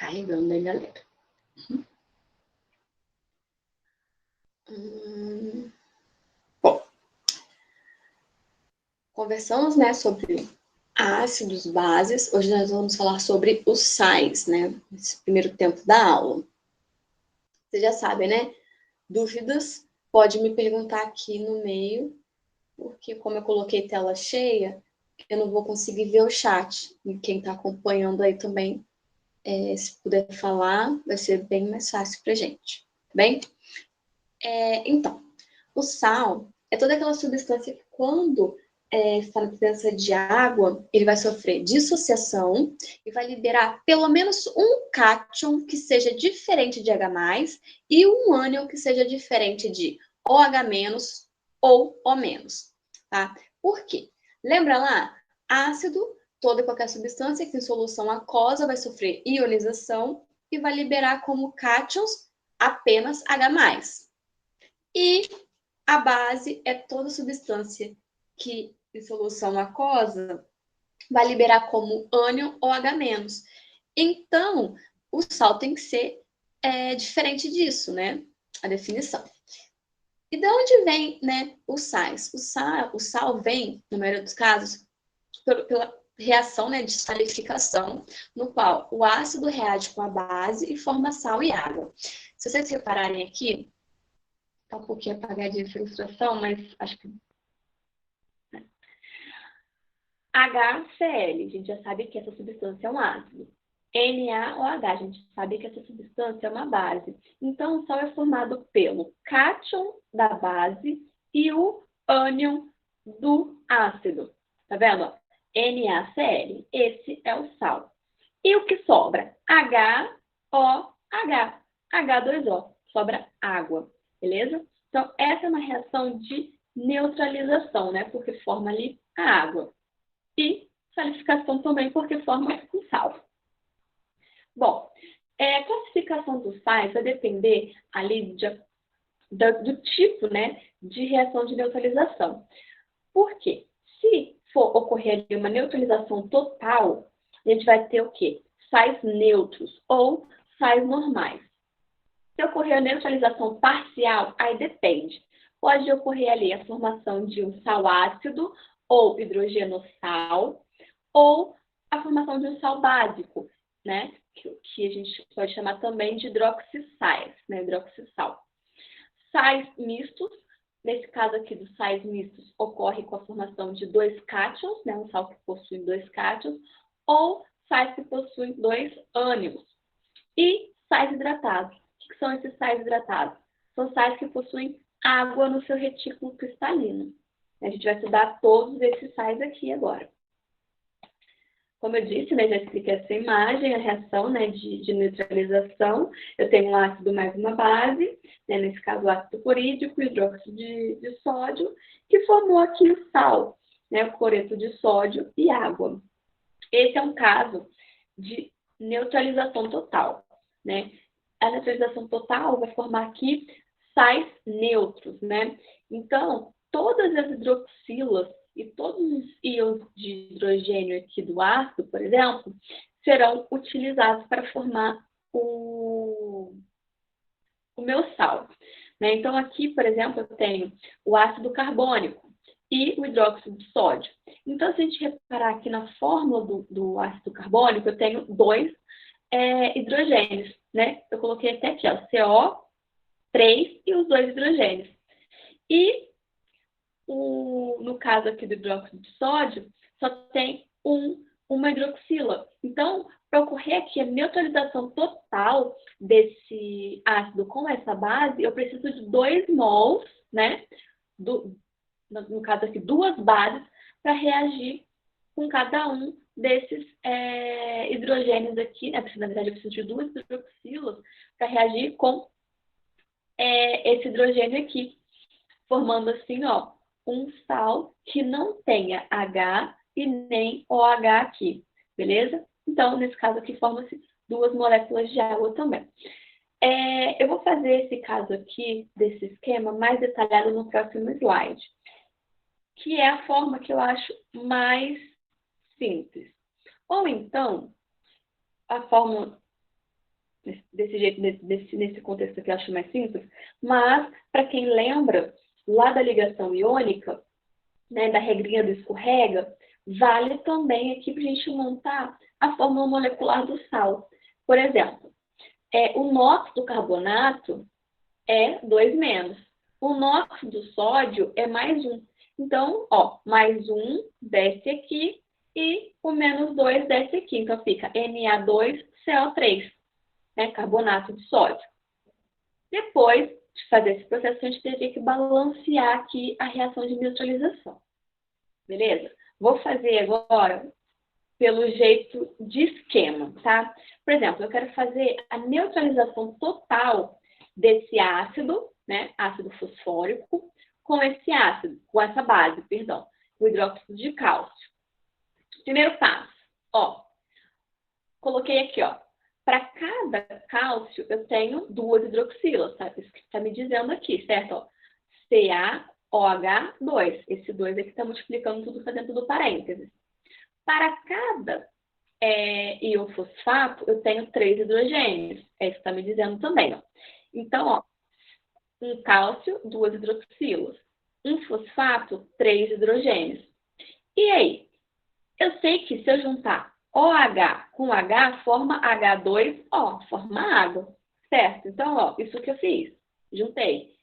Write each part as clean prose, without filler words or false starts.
carregando aí, galera. Bom, conversamos, né, sobre ácidos, bases. Hoje nós vamos falar sobre os sais, né, nesse primeiro tempo da aula. Vocês já sabem, né? Dúvidas? Pode me perguntar aqui no meio, porque como eu coloquei tela cheia, eu não vou conseguir ver o chat. E quem está acompanhando aí também, se puder falar, vai ser bem mais fácil para a gente. Bem? Então, o sal é toda aquela substância que, quando está na presença de água, ele vai sofrer dissociação e vai liberar pelo menos um cátion que seja diferente de H+, e um ânion que seja diferente de OH- ou O-. Tá? Por quê? Lembra lá? Ácido, toda e qualquer substância que em solução aquosa vai sofrer ionização e vai liberar como cátions apenas H+. E a base é toda substância que, em solução aquosa, vai liberar como ânion ou H-. Então, o sal tem que ser diferente disso, né? A definição. E de onde vem, né, os sais? O sal vem, na maioria dos casos, pela reação, né, de salificação, no qual o ácido reage com a base e forma sal e água. Se vocês repararem aqui, tá um pouquinho apagadinha essa ilustração, mas acho que... HCl, a gente já sabe que essa substância é um ácido. NaOH, a gente sabe que essa substância é uma base. Então, o sal é formado pelo cátion da base e o ânion do ácido. Tá vendo? NaCl. Esse é o sal. E o que sobra? HOH. H2O. Sobra água. Beleza? Então, essa é uma reação de neutralização, né? Porque forma ali a água. E salificação também, porque forma o sal. Bom, a classificação dos sais vai depender ali do tipo, né, de reação de neutralização. Por quê? Se for ocorrer ali uma neutralização total, a gente vai ter o quê? Sais neutros ou sais normais. Se ocorrer a neutralização parcial, aí depende. Pode ocorrer ali a formação de um sal ácido ou hidrogenossal, ou a formação de um sal básico, né? Que a gente pode chamar também de hidroxissais, né? Hidroxissal. Sais mistos, nesse caso aqui dos sais mistos, ocorre com a formação de 2 cátions, né? Um sal que possui 2 cátions, ou sais que possuem 2 ânions. E sais hidratados. O que são esses sais hidratados? São sais que possuem água no seu retículo cristalino. A gente vai estudar todos esses sais aqui agora. Como eu disse, né, já expliquei essa imagem, a reação, né, de neutralização. Eu tenho um ácido mais uma base, né, nesse caso o ácido clorídrico, hidróxido de sódio, que formou aqui o sal, né, o cloreto de sódio e água. Esse é um caso de neutralização total, né? A neutralização total vai formar aqui sais neutros, né? Então, todas as hidroxilas e todos os íons de hidrogênio aqui do ácido, por exemplo, serão utilizados para formar o meu sal, né? Então, aqui, por exemplo, eu tenho o ácido carbônico e o hidróxido de sódio. Então, se a gente reparar aqui na fórmula do ácido carbônico, eu tenho 2 hidrogênios, né? Eu coloquei até aqui, ó, CO3 e os 2 hidrogênios. E no caso aqui do hidróxido de sódio, só tem uma hidroxila. Então, para ocorrer aqui a neutralização total desse ácido com essa base, eu preciso de 2 mols, né? No caso aqui, 2 bases para reagir com cada um desses hidrogênios aqui, né? Na verdade, eu preciso de 2 hidroxilas para reagir com esse hidrogênio aqui, formando assim, ó, um sal que não tenha H e nem OH aqui, beleza? Então, nesse caso aqui, forma-se 2 moléculas de água também. Eu vou fazer esse caso aqui, desse esquema, mais detalhado no próximo slide, que é a forma que eu acho mais simples. Ou então, a forma desse jeito, nesse contexto aqui eu acho mais simples, mas para quem lembra lá da ligação iônica, né, da regrinha do escorrega, vale também aqui para a gente montar a fórmula molecular do sal. Por exemplo, o NOx do carbonato é 2-. O NOx do sódio é +1. Então, ó, +1 desce aqui e o -2 desce aqui. Então, fica Na2CO3, né, carbonato de sódio. Depois de fazer esse processo, a gente teria que balancear aqui a reação de neutralização. Beleza? Vou fazer agora pelo jeito de esquema, tá? Por exemplo, eu quero fazer a neutralização total desse ácido, né, ácido fosfórico, com esse ácido, com essa base, perdão, o hidróxido de cálcio. Primeiro passo, ó, coloquei aqui, ó, para cada cálcio eu tenho 2 hidroxilas, tá? Isso que está me dizendo aqui, certo? Ó, CaOH2, esse 2 aqui está multiplicando tudo, fazendo tudo parênteses. Para cada íon fosfato, eu tenho 3 hidrogênios. É isso que está me dizendo também, ó. Então, ó, um cálcio, 2 hidroxilas. Um fosfato, 3 hidrogênios. E aí? Eu sei que se eu juntar OH com H, forma H2O, forma água, certo? Então, ó, isso que eu fiz. Juntei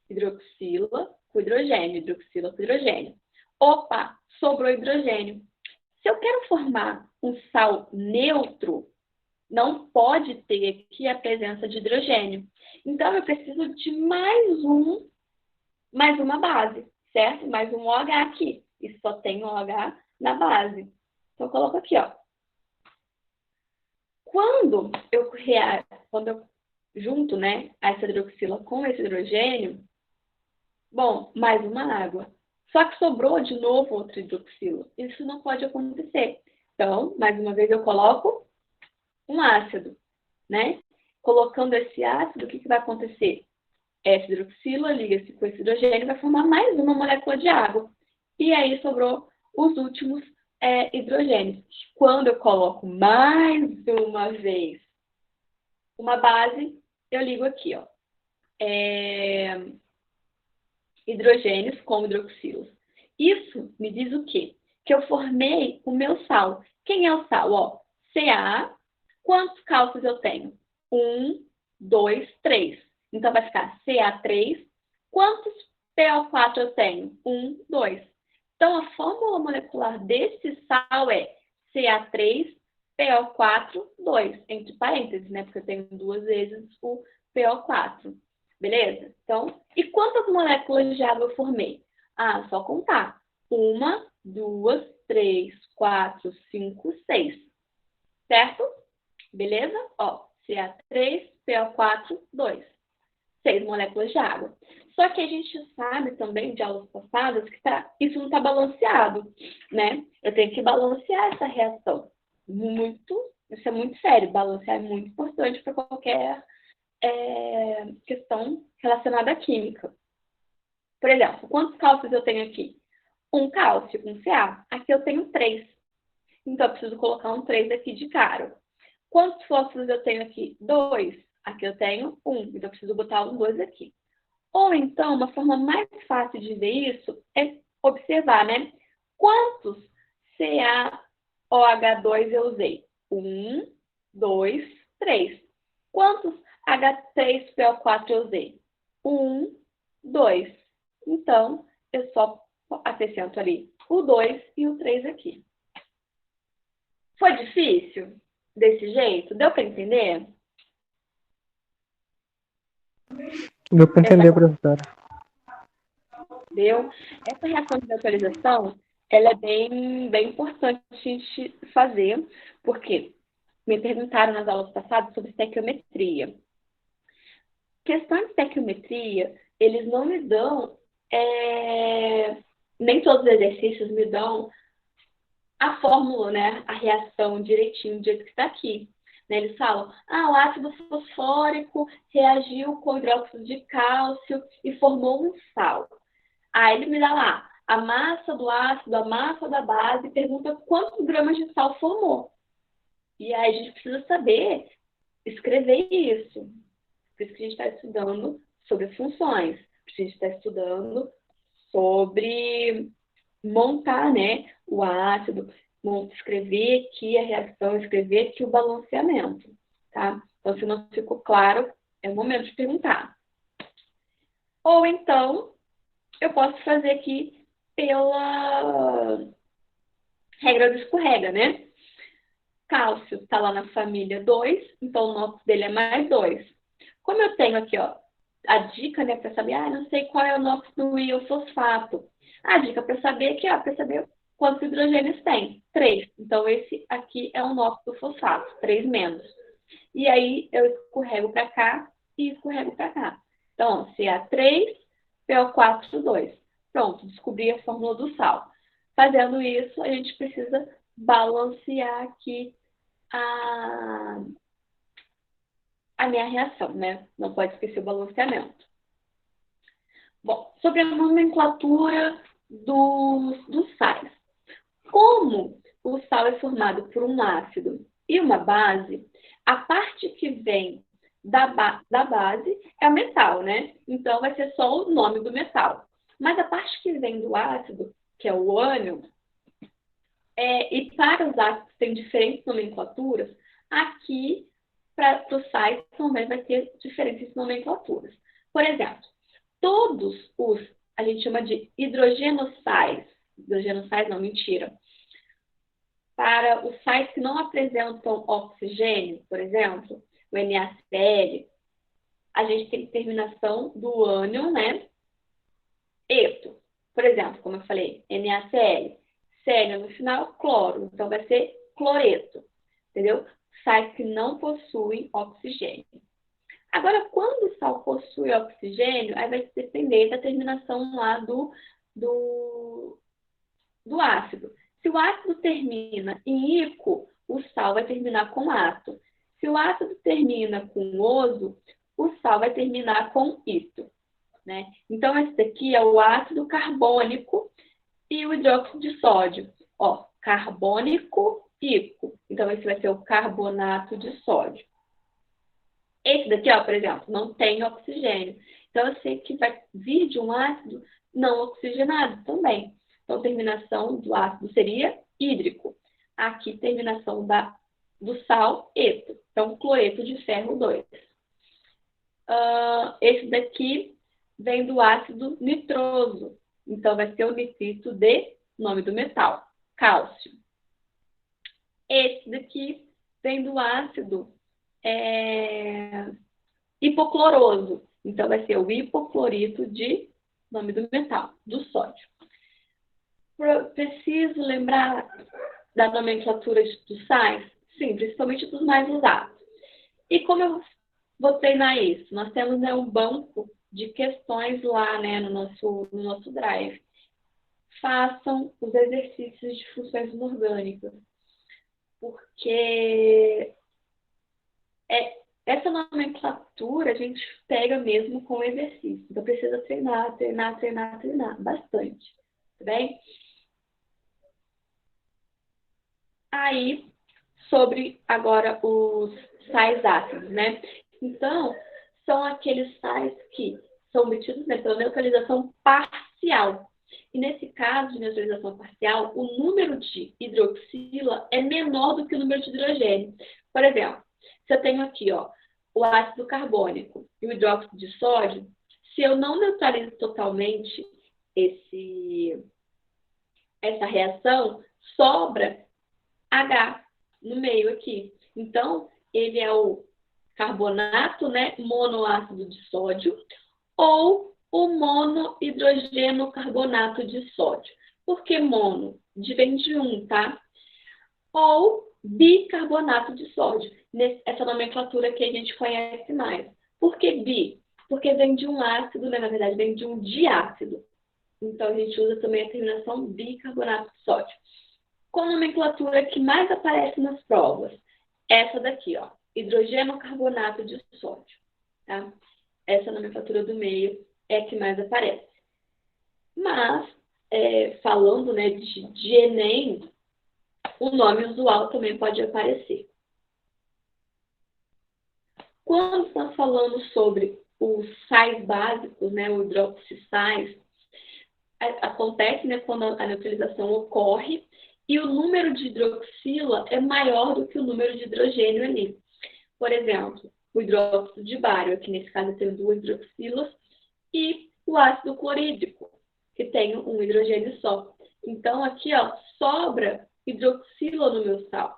hidroxila com hidrogênio, hidroxila com hidrogênio. Opa, sobrou hidrogênio. Se eu quero formar um sal neutro, não pode ter aqui a presença de hidrogênio. Então, eu preciso de mais uma base, certo? Mais um OH aqui. E só tem OH na base. Então, eu coloco aqui, ó. Quando eu junto, né, essa hidroxila com esse hidrogênio, bom, mais uma água. Só que sobrou de novo outra hidroxila. Isso não pode acontecer. Então, mais uma vez, eu coloco um ácido, né? Colocando esse ácido, o que vai acontecer? Essa hidroxila liga-se com esse hidrogênio e vai formar mais uma molécula de água. E aí sobrou os últimos hidrogênios. Quando eu coloco mais uma vez uma base, eu ligo aqui, ó. Hidrogênios com hidroxilas. Isso me diz o quê? Que eu formei o meu sal. Quem é o sal? Ó, Ca. Quantos cálcios eu tenho? 1, 2, 3. Então, vai ficar Ca3. Quantos PO4 eu tenho? 1, 2. Então, a fórmula molecular desse sal é Ca3PO4, 2. Entre parênteses, né? Porque eu tenho 2 vezes o PO4. Beleza? Então, e quantas moléculas de água eu formei? Ah, só contar. 1, 2, 3, 4, 5, 6. Certo? Beleza? Ó, Ca3PO4, 2. 6 moléculas de água. Só que a gente sabe também de aulas passadas que isso não está balanceado, né? Eu tenho que balancear essa reação. Isso é muito sério. Balancear é muito importante para qualquer questão relacionada à química. Por exemplo, quantos cálcios eu tenho aqui? Um cálcio, um Ca. Aqui eu tenho 3. Então, eu preciso colocar um 3 aqui de cara. Quantos fósforos eu tenho aqui? 2. Aqui eu tenho 1. Então, eu preciso botar um 2 aqui. Ou então, uma forma mais fácil de ver isso é observar, né? Quantos CaOH2 eu usei? 1, 2, 3. Quantos H3PO4 eu usei? 1, 2. Então, eu só acrescento ali o 2 e o 3 aqui. Foi difícil desse jeito? Deu para entender? Deu para entender, professora. Deu? Essa reação de neutralização, ela é bem importante a gente fazer, porque me perguntaram nas aulas passadas sobre estequiometria. Questão de estequiometria, eles não me dão, nem todos os exercícios me dão a fórmula, né, a reação direitinho do jeito que está aqui. Né, eles falam, o ácido fosfórico reagiu com hidróxido de cálcio e formou um sal. Aí ele me dá lá a massa do ácido, a massa da base, e pergunta quantos gramas de sal formou. E aí a gente precisa saber escrever isso. Por isso que a gente está estudando sobre funções. Por isso que a gente está estudando sobre montar, né, o ácido, escrever aqui a reação, escrever aqui o balanceamento, tá? Então, se não ficou claro, é o momento de perguntar. Ou então, eu posso fazer aqui pela regra do escorrega, né? Cálcio está lá na família 2, então o NOx dele é mais 2. Como eu tenho aqui, ó, a dica, né, para saber, não sei qual é o NOx do iofosfato. A dica para saber aqui, ó, para saber quantos hidrogênios tem? 3. Então, esse aqui é o NOx do fosfato, 3 menos. E aí, eu escorrego para cá e escorrego para cá. Então, Ca3, PO4, 2. Pronto, descobri a fórmula do sal. Fazendo isso, a gente precisa balancear aqui a minha reação, né? Não pode esquecer o balanceamento. Bom, sobre a nomenclatura dos sais. Como o sal é formado por um ácido e uma base, a parte que vem da base é o metal, né? Então, vai ser só o nome do metal. Mas a parte que vem do ácido, que é o ânion, e para os ácidos que têm diferentes nomenclaturas, aqui, para os sais, também vai ter diferentes nomenclaturas. Por exemplo, todos os, a gente chama de hidrogenossais não, mentira. Para os sais que não apresentam oxigênio, por exemplo, o NaCl, a gente tem terminação do ânion, né? Eto. Por exemplo, como eu falei, NaCl. Cl no final, cloro. Então, vai ser cloreto. Entendeu? Sais que não possuem oxigênio. Agora, quando o sal possui oxigênio, aí vai depender da terminação lá do ácido. Se o ácido termina em ico, o sal vai terminar com ato. Se o ácido termina com oso, o sal vai terminar com ito. Né? Então, esse daqui é o ácido carbônico e o hidróxido de sódio. Ó, carbônico, ico. Então, esse vai ser o carbonato de sódio. Esse daqui, ó, por exemplo, não tem oxigênio. Então, eu sei que vai vir de um ácido não oxigenado também. Então, terminação do ácido seria hídrico. Aqui, terminação do sal, eto. Então, cloreto de ferro 2. Esse daqui vem do ácido nitroso. Então, vai ser o nitrito de, nome do metal, cálcio. Esse daqui vem do ácido hipocloroso. Então, vai ser o hipoclorito de, nome do metal, do sódio. Preciso lembrar da nomenclatura dos sais? Sim, principalmente dos mais usados. E como eu vou treinar isso? Nós temos, né, um banco de questões lá, né, no nosso Drive. Façam os exercícios de funções inorgânicas. Porque essa nomenclatura a gente pega mesmo com o exercício. Então, precisa treinar bastante. Tá bem? Aí, sobre agora os sais ácidos, né? Então, são aqueles sais que são obtidos pela neutralização parcial. E nesse caso de neutralização parcial, o número de hidroxila é menor do que o número de hidrogênio. Por exemplo, se eu tenho aqui, ó, o ácido carbônico e o hidróxido de sódio, se eu não neutralizo totalmente essa reação, sobra H no meio aqui. Então, ele é o carbonato, né, monoácido de sódio, ou o monohidrogenocarbonato de sódio. Por que mono? Vem de um, tá? Ou bicarbonato de sódio. Essa nomenclatura que a gente conhece mais. Por que bi? Porque vem de um ácido, né? Na verdade, vem de um diácido. Então, a gente usa também a terminação bicarbonato de sódio. Qual a nomenclatura que mais aparece nas provas? Essa daqui, ó. Hidrogenocarbonato de sódio. Tá? Essa nomenclatura do meio é a que mais aparece. Mas, falando, né, de Enem, o nome usual também pode aparecer. Quando estamos falando sobre os sais básicos, né, o hidroxissais, acontece, né, quando a neutralização ocorre e o número de hidroxila é maior do que o número de hidrogênio ali. Por exemplo, o hidróxido de bário, aqui nesse caso eu tenho 2 hidroxilas, e o ácido clorídrico, que tem um hidrogênio só. Então, aqui, ó, sobra hidroxila no meu sal.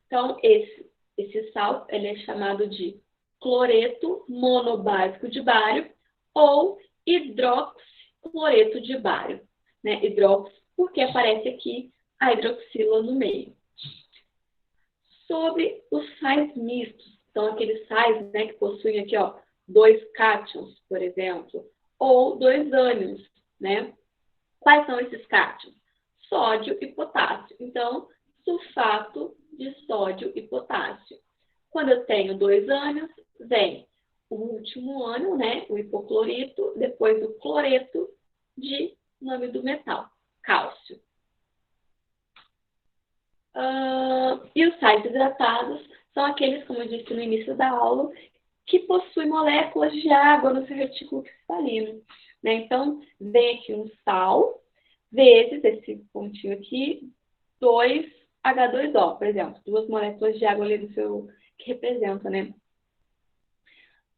Então, esse sal ele é chamado de cloreto monobásico de bário ou hidroxicloreto de bário. Né? Hidrox, porque aparece aqui a hidroxila no meio. Sobre os sais mistos, são aqueles sais, né, que possuem aqui, ó, 2 cátions, por exemplo, ou 2 ânions, né? Quais são esses cátions? Sódio e potássio. Então, sulfato de sódio e potássio. Quando eu tenho 2 ânions, vem o último ânion, né, o hipoclorito, depois o cloreto de nome do metal, cálcio. E os sais hidratados são aqueles, como eu disse no início da aula, que possuem moléculas de água no seu retículo cristalino. Né? Então, vem aqui um sal, vezes esse pontinho aqui, 2H2O, por exemplo, 2 moléculas de água ali do seu, que representa, né?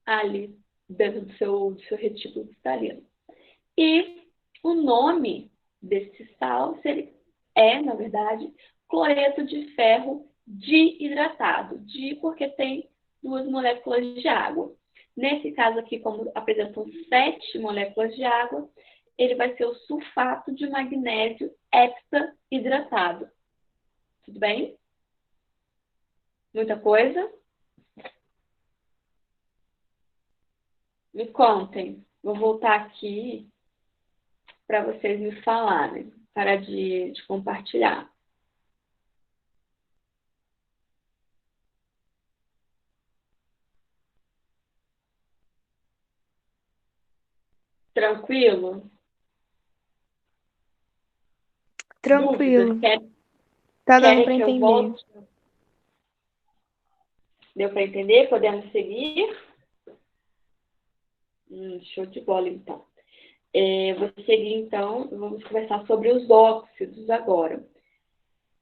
Ali dentro do seu retículo cristalino. E o nome desse sal é, na verdade, cloreto de ferro diidratado. Porque tem 2 moléculas de água. Nesse caso aqui, como apresentam 7 moléculas de água, ele vai ser o sulfato de magnésio heptahidratado. Tudo bem? Muita coisa? Me contem. Vou voltar aqui para vocês me falarem. Parar de compartilhar. Tranquilo? Tranquilo. Dúvidas? Tá dando Querem pra que eu entender. volte? Deu para entender? Podemos seguir? Show de bola, então. Vou seguir, então, vamos conversar sobre os óxidos agora.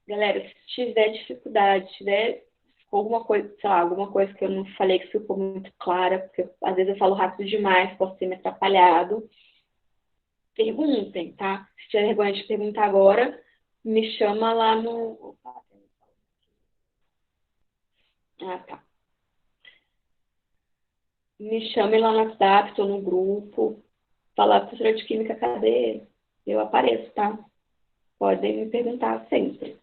Galera, se tiver dificuldade, se tiver alguma coisa, sei lá, alguma coisa que eu não falei que ficou muito clara, porque às vezes eu falo rápido demais, posso ter me atrapalhado, perguntem, tá? Se tiver vergonha de perguntar agora, me chama lá no... Ah, tá. Me chame lá no WhatsApp, estou no grupo. Falar, professora de química, cadê? Eu apareço, tá? Podem me perguntar sempre.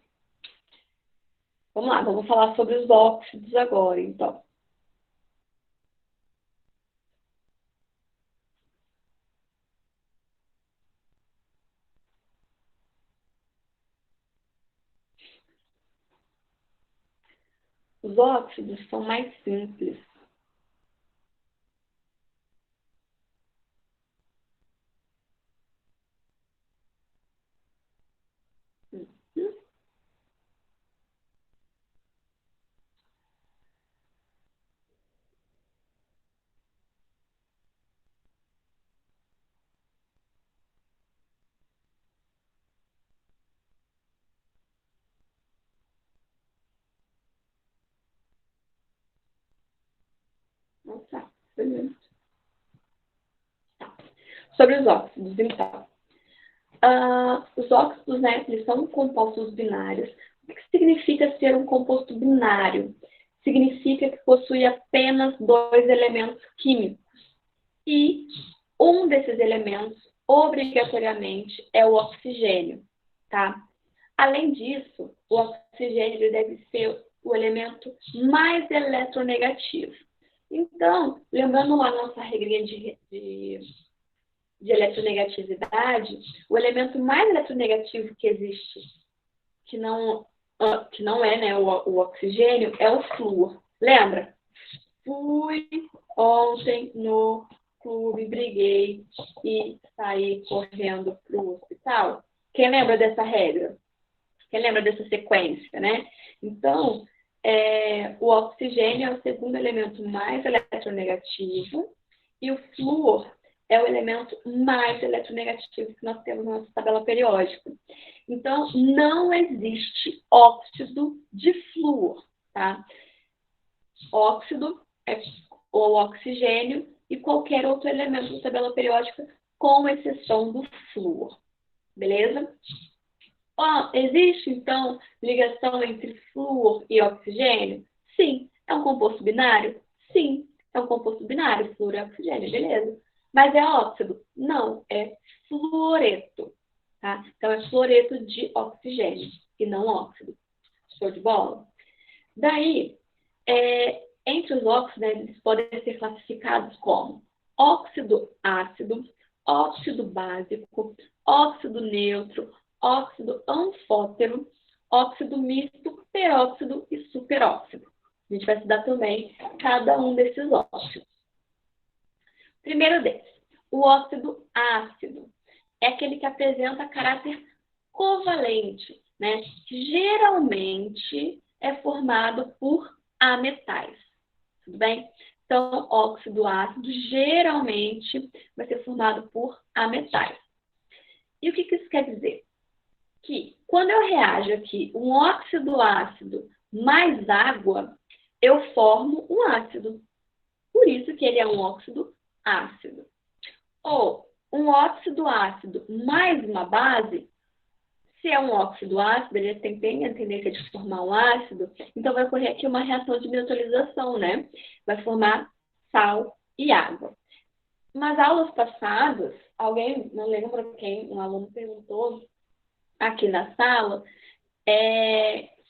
Vamos lá, vamos falar sobre os óxidos agora, então. Os óxidos são mais simples. Nossa, beleza. Sobre os óxidos, então. Os óxidos, né, eles são compostos binários. O que significa ser um composto binário? Significa que possui apenas 2 elementos químicos. E um desses elementos, obrigatoriamente, é o oxigênio, tá? Além disso, o oxigênio deve ser o elemento mais eletronegativo. Então, lembrando lá nossa regrinha de eletronegatividade, o elemento mais eletronegativo que existe, que não é, né, o oxigênio, é o flúor. Lembra? Fui ontem no clube, briguei e saí correndo para o hospital. Quem lembra dessa regra? Quem lembra dessa sequência, né? Então, O oxigênio é o segundo elemento mais eletronegativo e o flúor é o elemento mais eletronegativo que nós temos na nossa tabela periódica. Então, não existe óxido de flúor, tá? Óxido é o oxigênio e qualquer outro elemento da tabela periódica, com exceção do flúor. Beleza? Existe, então, ligação entre flúor e oxigênio? Sim. É um composto binário? Sim. É um composto binário, flúor e oxigênio, beleza. Mas é óxido? Não, é fluoreto. Tá? Então, é fluoreto de oxigênio e não óxido. Show de bola? Daí, entre os óxidos, né, eles podem ser classificados como óxido ácido, óxido básico, óxido neutro, óxido anfótero, óxido misto, peróxido e superóxido. A gente vai estudar também cada um desses óxidos. Primeiro deles, o óxido ácido. É aquele que apresenta caráter covalente, né? Geralmente é formado por ametais. Tudo bem? Então, óxido ácido geralmente vai ser formado por ametais. E o que isso quer dizer? Que quando eu reajo aqui um óxido ácido mais água, eu formo um ácido. Por isso que ele é um óxido ácido. Ou um óxido ácido mais uma base, se é um óxido ácido, ele tem a tendência de formar um ácido, então vai ocorrer aqui uma reação de neutralização, né? Vai formar sal e água. Nas aulas passadas, alguém, não lembro quem, um aluno perguntou aqui na sala,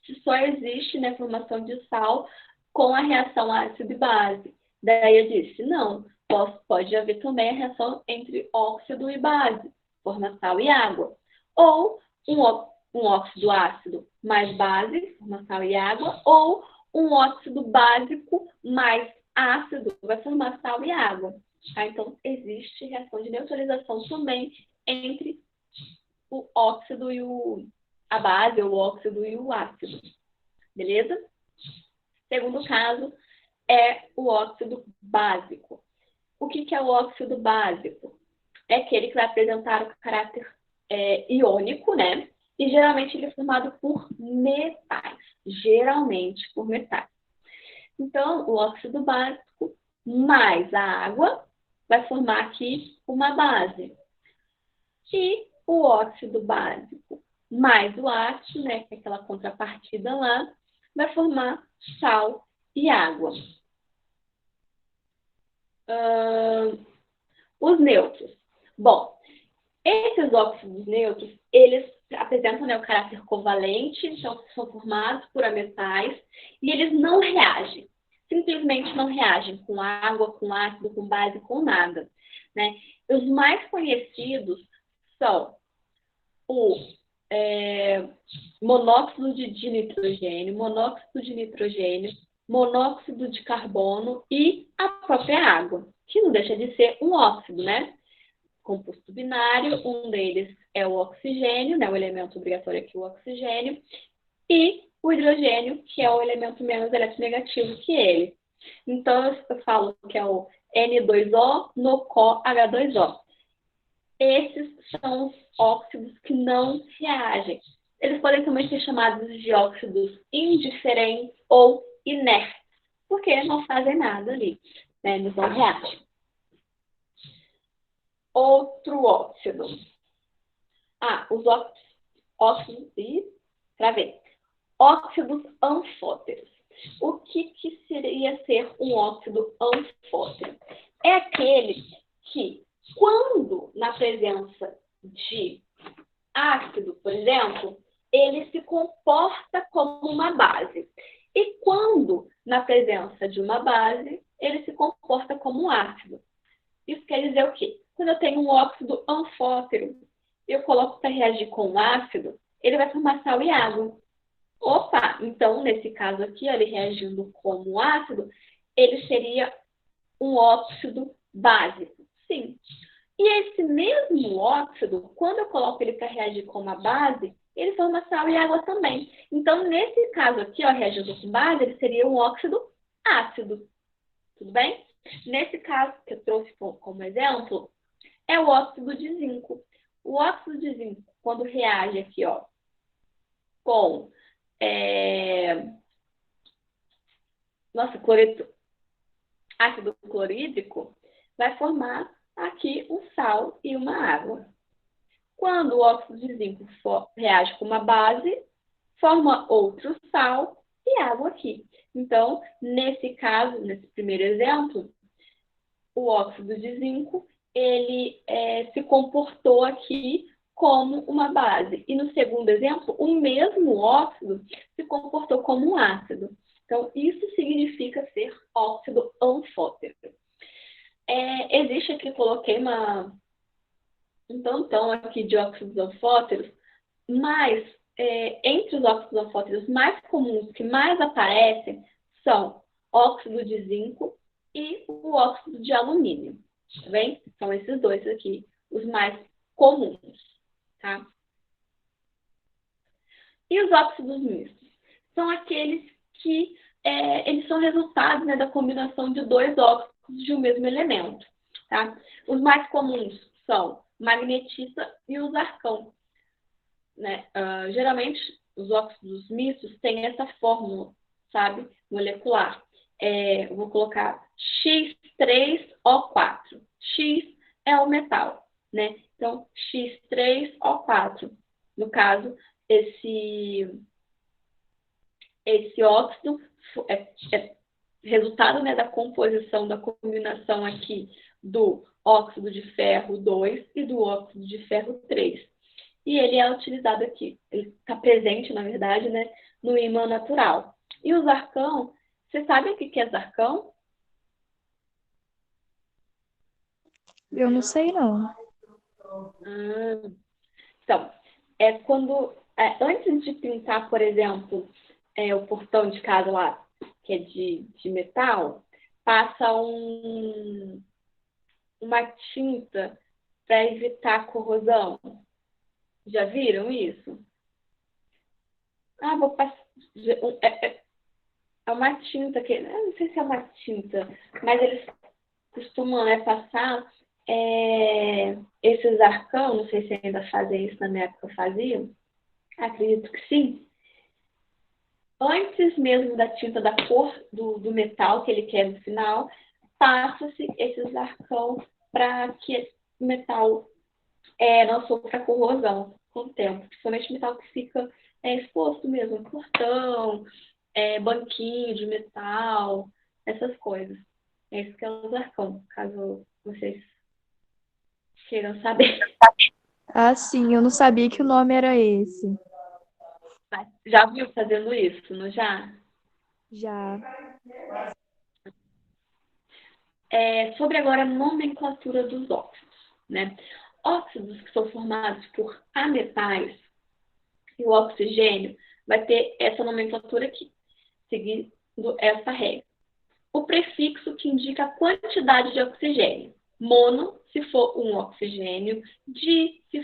se só existe, né, formação de sal com a reação ácido e base. Daí eu disse, não, pode haver também a reação entre óxido e base, forma sal e água. Ou um óxido ácido mais base, forma sal e água, ou um óxido básico mais ácido, vai formar sal e água. Tá? Então, existe reação de neutralização também entre o óxido e a base, o óxido e o ácido. Beleza? Segundo caso é o óxido básico. O que é o óxido básico? É aquele que vai apresentar o caráter iônico, né? E geralmente ele é formado por metais. Geralmente por metais. Então, o óxido básico mais a água vai formar aqui uma base. E o óxido básico mais o ácido, né, que é aquela contrapartida lá, vai formar sal e água. Os neutros. Bom, esses óxidos neutros, eles apresentam, né, o caráter covalente, então são formados por ametais, e eles não reagem. Simplesmente não reagem com água, com ácido, com base, com nada. Né? Os mais conhecidos são o monóxido de nitrogênio, monóxido de carbono e a própria água, que não deixa de ser um óxido, né? Composto binário, um deles é o oxigênio, né? O elemento obrigatório aqui, o oxigênio, e o hidrogênio, que é o elemento menos eletronegativo que ele. Então, eu falo que é o N2O no CoH2O. Esses são os óxidos que não reagem. Eles podem também ser chamados de óxidos indiferentes ou inertes, porque não fazem nada ali, né? Eles não reagem. Outro óxido. Os óxidos óxidos anfóteros. O que seria ser um óxido anfótero? É aquele que, quando na presença de ácido, por exemplo, ele se comporta como uma base. E quando na presença de uma base, ele se comporta como um ácido. Isso quer dizer o quê? Quando eu tenho um óxido anfótero, eu coloco para reagir com um ácido, ele vai formar sal e água. Opa, então nesse caso aqui, ele reagindo como ácido, ele seria um óxido básico. Sim. E esse mesmo óxido, quando eu coloco ele para reagir com uma base, ele forma sal e água também. Então, nesse caso aqui, ó, reagindo com base, ele seria um óxido ácido. Tudo bem? Nesse caso que eu trouxe como exemplo, é o óxido de zinco. O óxido de zinco, quando reage aqui, ó, com ácido clorídrico, vai formar aqui um sal e uma água. Quando o óxido de zinco reage com uma base, forma outro sal e água aqui. Então, nesse caso, nesse primeiro exemplo, o óxido de zinco, ele se comportou aqui como uma base. E no segundo exemplo, o mesmo óxido se comportou como um ácido. Então, isso significa ser óxido anfótero. Existe aqui, coloquei um tantão aqui de óxidos anfóteros, mas entre os óxidos anfóteros mais comuns, que mais aparecem, são óxido de zinco e o óxido de alumínio. Tá bem? São esses dois aqui, os mais comuns. Tá? E os óxidos mistos? São aqueles que eles são resultados, né, da combinação de dois óxidos de um mesmo elemento. Tá? Os mais comuns são magnetita e o zarcão. Né? Geralmente, os óxidos mistos têm essa fórmula, sabe, molecular. Eu vou colocar X3O4. X é o metal, né? Então, X3O4. No caso, esse óxido é resultado, né, da composição, da combinação aqui do óxido de ferro 2 e do óxido de ferro 3. E ele é utilizado aqui, ele está presente, na verdade, né, no ímã natural. E o zarcão, você sabe o que é zarcão? Eu não sei, não. Então, antes de pintar, por exemplo, o portão de casa lá, que é de metal, passa uma tinta para evitar corrosão. Já viram isso? Vou passar. É uma tinta que. Eu não sei se é uma tinta, mas eles costumam passar esses arcão, não sei se ainda fazem isso, na minha época faziam. Acredito que sim. Antes mesmo da tinta da cor do metal que ele quer no final, passa-se esses arcão para que o metal não sofra corrosão com o tempo. Principalmente metal que fica exposto mesmo, portão, banquinho de metal, essas coisas. É isso que é o zarcão, caso vocês queiram saber. Ah, sim, eu não sabia que o nome era esse. Já viu fazendo isso, não já? Já. Sobre agora a nomenclatura dos óxidos, né? Óxidos que são formados por ametais e o oxigênio vai ter essa nomenclatura aqui, seguindo essa regra. O prefixo que indica a quantidade de oxigênio. Mono, se for um oxigênio. Di, se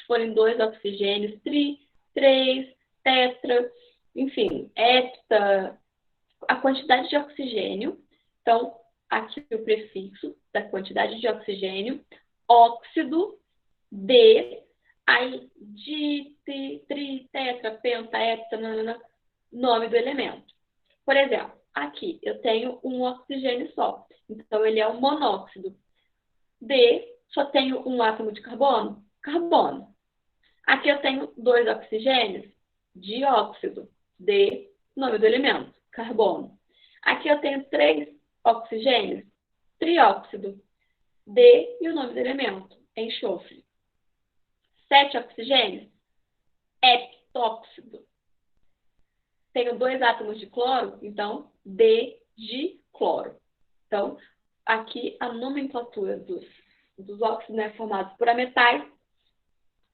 forem dois oxigênios. Tri, três. Tetra, enfim, hepta. A quantidade de oxigênio. Então, aqui o prefixo da quantidade de oxigênio. Óxido, D. Aí, di, tri, tetra, penta, hepta, nome do elemento. Por exemplo, aqui eu tenho um oxigênio só, então ele é um monóxido. D, só tenho um átomo de carbono? Carbono. Aqui eu tenho dois oxigênios? Dióxido. D, nome do elemento, carbono. Aqui eu tenho três oxigênios? Trióxido. D e o nome do elemento, enxofre. 7 oxigênios? Heptóxido. Tenho dois átomos de cloro, então D de cloro. Então, aqui a nomenclatura dos óxidos, né, formados por ametais,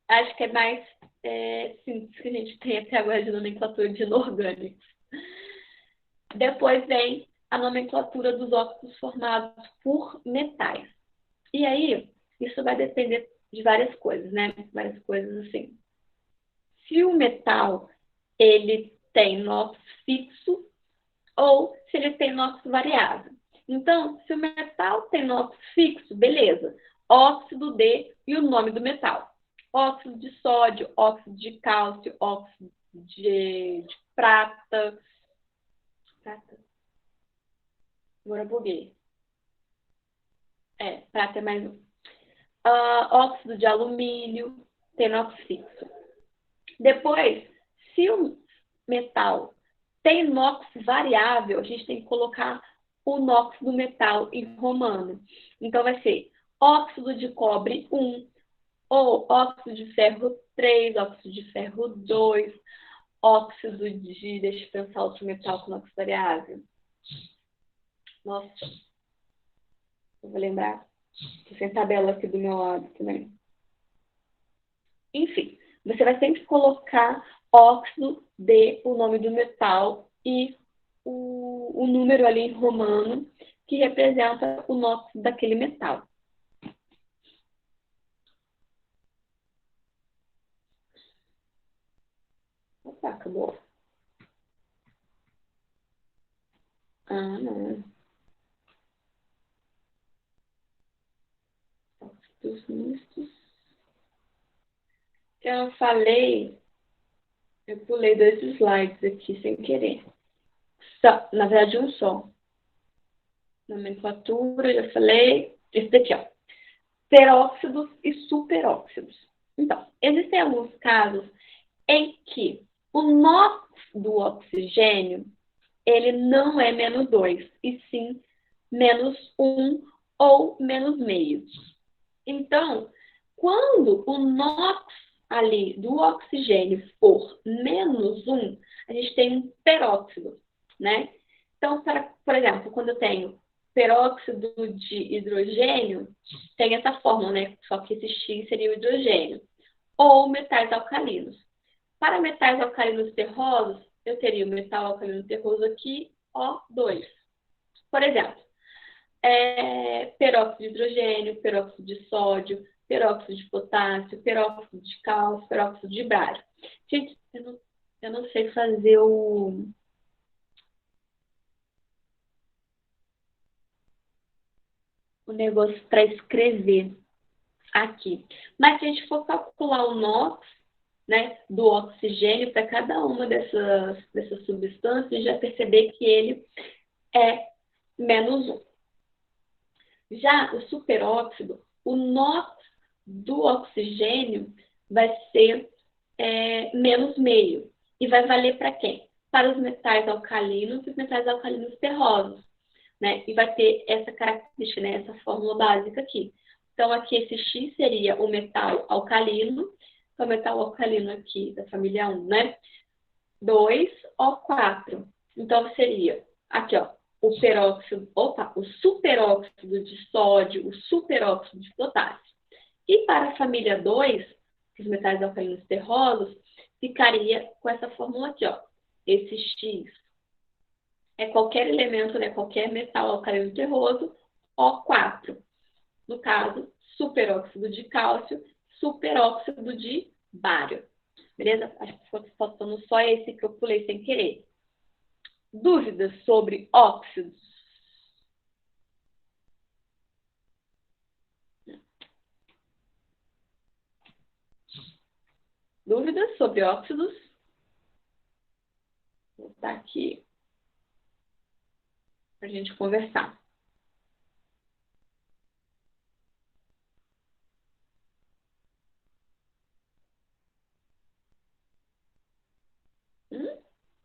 acho que é mais simples que a gente tem até agora de nomenclatura de inorgânicos. Depois vem a nomenclatura dos óxidos formados por metais. E aí, isso vai depender de várias coisas, né? Várias coisas assim. se o metal ele tem NOx fixo ou se ele tem NOx variável. Então, se o metal tem NOx fixo, beleza. Óxido de e o nome do metal. Óxido de sódio, óxido de cálcio, óxido de prata. Prata. Agora buguei. Prata é mais um. Óxido de alumínio, tem NOx fixo. Depois, se o metal tem NOx variável, a gente tem que colocar o NOx do metal em romano. Então, vai ser óxido de cobre 1, ou óxido de ferro 3, óxido de ferro 2, óxido de... Deixa eu pensar outro metal com NOx variável. Nossa, eu vou lembrar. Estou sem tabela aqui do meu lado também. Enfim, você vai sempre colocar óxido de o nome do metal e o número ali em romano que representa o NOx daquele metal. Opa, acabou. Não. Óxidos mistos. Eu falei, eu pulei 2 slides aqui sem querer. Na verdade, um só. Nomenclatura, já falei. Esse daqui, ó. Peróxidos e superóxidos. Então, existem alguns casos em que o NOx do oxigênio, ele não é -2, e sim -1 ou -0,5. Então, quando o NOx ali do oxigênio for -1, a gente tem um peróxido, né? Então, por exemplo, quando eu tenho peróxido de hidrogênio, tem essa fórmula, né? Só que esse X seria o hidrogênio. Ou metais alcalinos. Para metais alcalinos terrosos, eu teria o metal alcalino terroso aqui, O2. Por exemplo, peróxido de hidrogênio, peróxido de sódio, peróxido de potássio, peróxido de cálcio, peróxido de bário. Gente, eu não sei fazer o negócio para escrever aqui. Mas se a gente for calcular o NOx, né, do oxigênio para cada uma dessas substâncias, a gente vai perceber que ele é -1. Já o superóxido, o NOx do oxigênio vai ser -0,5. E vai valer para quem? Para os metais alcalinos e os metais alcalinos terrosos. Né? E vai ter essa característica, né? Essa fórmula básica aqui. Então, aqui esse X seria o metal alcalino. Então, o metal alcalino aqui da família 1, né? 2O4. Então, seria aqui, ó, o superóxido de sódio, o superóxido de potássio. E para a família 2, os metais alcalinos terrosos, ficaria com essa fórmula aqui, ó. Esse X é qualquer elemento, né, qualquer metal alcalino terroso, O4. No caso, superóxido de cálcio, superóxido de bário. Beleza? Acho que ficou faltando só esse que eu pulei sem querer. Dúvidas sobre óxidos? Dúvidas sobre óxidos? Vou botar aqui para a gente conversar.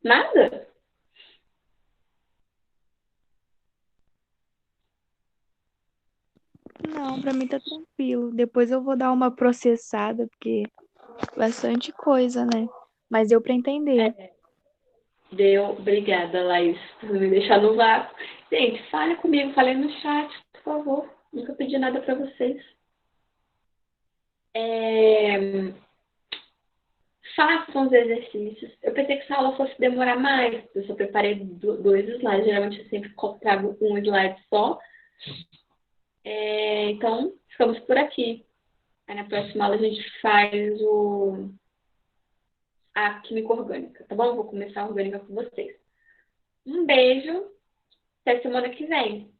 Nada? Não, pra mim tá tranquilo. Depois eu vou dar uma processada, porque bastante coisa, né? Mas deu pra entender. Deu. Obrigada, Laís, por me deixar no vácuo. Gente, fale comigo, fale no chat, por favor. Nunca pedi nada para vocês. Façam os exercícios. Eu pensei que essa aula fosse demorar mais. Eu só preparei 2 slides. Geralmente eu sempre trago um slide só. Então, ficamos por aqui. Aí na próxima aula a gente faz a química orgânica, tá bom? Vou começar a orgânica com vocês. Um beijo, até semana que vem.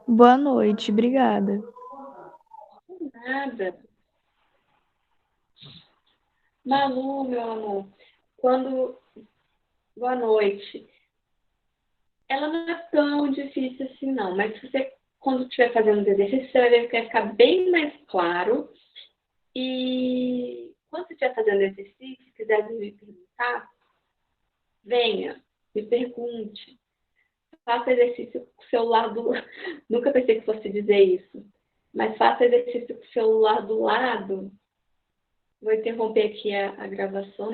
Boa noite, obrigada. Nada. Malu, meu amor, quando... Boa noite. Ela não é tão difícil assim, não, mas se você, quando estiver fazendo os exercícios, você vai ver que vai ficar bem mais claro. E quando você estiver fazendo exercício, se quiser me perguntar, venha, me pergunte. Faça exercício com o celular do... Nunca pensei que fosse dizer isso. Mas faça exercício com o celular do lado. Vou interromper aqui a gravação.